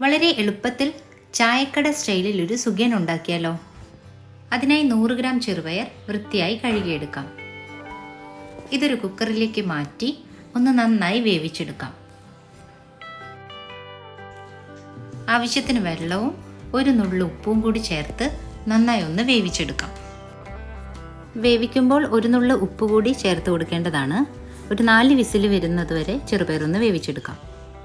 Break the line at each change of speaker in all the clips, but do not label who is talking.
വളരെ എളുപ്പത്തിൽ ചായക്കട സ്റ്റൈലിൽ ഒരു സുഖിയൻ ഉണ്ടാക്കിയാലോ? അതിനായി 100 ഗ്രാം ചെറുപയർ വൃത്തിയായി കഴുകിയെടുക്കാം. ഇതൊരു കുക്കറിലേക്ക് മാറ്റി ഒന്ന് നന്നായി വേവിച്ചെടുക്കാം. ആവശ്യത്തിന് വെള്ളവും ഒരു നുള്ളു ഉപ്പും കൂടി ചേർത്ത് നന്നായി ഒന്ന് വേവിച്ചെടുക്കാം. വേവിക്കുമ്പോൾ ഒരു നുള്ളു ഉപ്പ് കൂടി ചേർത്ത് കൊടുക്കേണ്ടതാണ്. ഒരു 4 വിസിൽ വരുന്നത് വരെ ചെറുപയർ ഒന്ന് വേവിച്ചെടുക്കാം.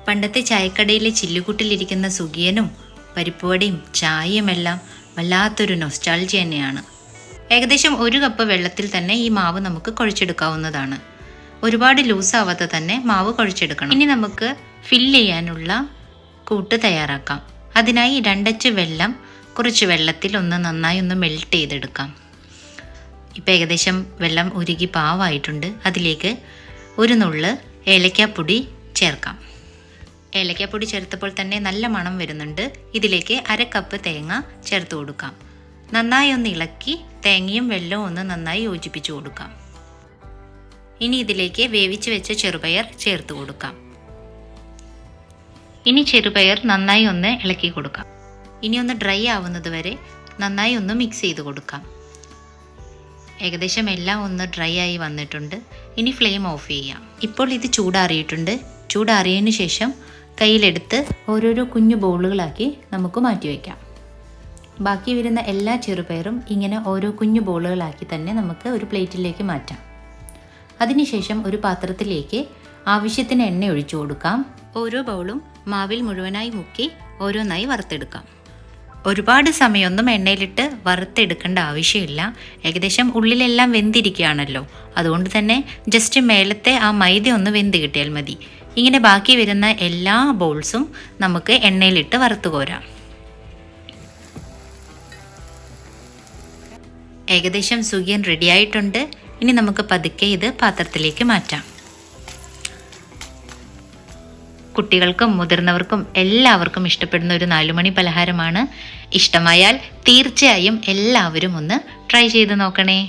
പണ്ടത്തെ ചായക്കടയിലെ ചില്ലുകൂട്ടിലിരിക്കുന്ന സുഖിയനും പരിപ്പുവടയും ചായയുമെല്ലാം വല്ലാത്തൊരു നൊസ്റ്റാൾജിയ തന്നെയാണ്. ഏകദേശം 1 കപ്പ് വെള്ളത്തിൽ തന്നെ ഈ മാവ് നമുക്ക് കുഴച്ചെടുക്കാവുന്നതാണ്. ഒരുപാട് ലൂസാവാതെ തന്നെ മാവ് കുഴച്ചെടുക്കണം. ഇനി നമുക്ക് ഫില്ല് ചെയ്യാനുള്ള കൂട്ട് തയ്യാറാക്കാം. അതിനായി 2 അച്ച് വെള്ളം കുറച്ച് വെള്ളത്തിൽ നന്നായി ഒന്ന് മെൽറ്റ് ചെയ്തെടുക്കാം. ഇപ്പം ഏകദേശം വെള്ളം ഉരുകി പാവായിട്ടുണ്ട്. അതിലേക്ക് ഒരു നുള്ള് ഏലക്കാപ്പൊടി ചേർക്കാം. ഏലക്കാപ്പൊടി ചേർത്തപ്പോൾ തന്നെ നല്ല മണം വരുന്നുണ്ട്. ഇതിലേക്ക് 1/2 കപ്പ് തേങ്ങ ചേർത്ത് കൊടുക്കാം. നന്നായി ഒന്ന് ഇളക്കി തേങ്ങയും വെള്ളവും ഒന്ന് നന്നായി യോജിപ്പിച്ചു കൊടുക്കാം. ഇനി ഇതിലേക്ക് വേവിച്ച് വെച്ച ചെറുപയർ ചേർത്ത് കൊടുക്കാം. ഇനി ചെറുപയർ നന്നായി ഒന്ന് ഇളക്കി കൊടുക്കാം. ഇനി ഒന്ന് ഡ്രൈ ആവുന്നത് വരെ നന്നായി ഒന്ന് മിക്സ് ചെയ്ത് കൊടുക്കാം. ഏകദേശം എല്ലാം ഒന്ന് ഡ്രൈ ആയി വന്നിട്ടുണ്ട്. ഇനി ഫ്ലെയിം ഓഫ് ചെയ്യാം. ഇപ്പോൾ ഇത് ചൂടാറിയിട്ടുണ്ട്. ചൂടാറിയതിന് ശേഷം കയ്യിലെടുത്ത് ഓരോരോ കുഞ്ഞു ബോളുകളാക്കി നമുക്ക് മാറ്റി വയ്ക്കാം. ബാക്കി വരുന്ന എല്ലാ ചെറുപയറും ഇങ്ങനെ ഓരോ കുഞ്ഞു ബോളുകളാക്കി തന്നെ നമുക്ക് ഒരു പ്ലേറ്റിലേക്ക് മാറ്റാം. അതിനുശേഷം ഒരു പാത്രത്തിലേക്ക് ആവശ്യത്തിന് എണ്ണ ഒഴിച്ചു കൊടുക്കാം. ഓരോ ബൗളും മാവിൽ മുഴുവനായി മുക്കി ഓരോന്നായി വറുത്തെടുക്കാം. ഒരുപാട് സമയമൊന്നും എണ്ണയിലിട്ട് വറുത്തെടുക്കേണ്ട ആവശ്യമില്ല. ഏകദേശം ഉള്ളിലെല്ലാം വെന്തിരിക്കുകയാണല്ലോ. അതുകൊണ്ട് തന്നെ ജസ്റ്റ് മേലത്തെ ആ മൈദ ഒന്ന് വെന്ത് കിട്ടിയാൽ മതി. ഇങ്ങനെ ബാക്കി വരുന്ന എല്ലാ ബോൾസും നമുക്ക് എണ്ണയിലിട്ട് വറുത്ത് കോരാം. ഏകദേശം സുഖിയൻ റെഡിയായിട്ടുണ്ട്. ഇനി നമുക്ക് പതുക്കെ ഇത് പാത്രത്തിലേക്ക് മാറ്റാം. കുട്ടികൾക്കും മുതിർന്നവർക്കും എല്ലാവർക്കും ഇഷ്ടപ്പെടുന്ന ഒരു 4 മണി പലഹാരമാണ്. ഇഷ്ടമായാൽ തീർച്ചയായും എല്ലാവരും ഒന്ന് ട്രൈ ചെയ്ത് നോക്കണേ.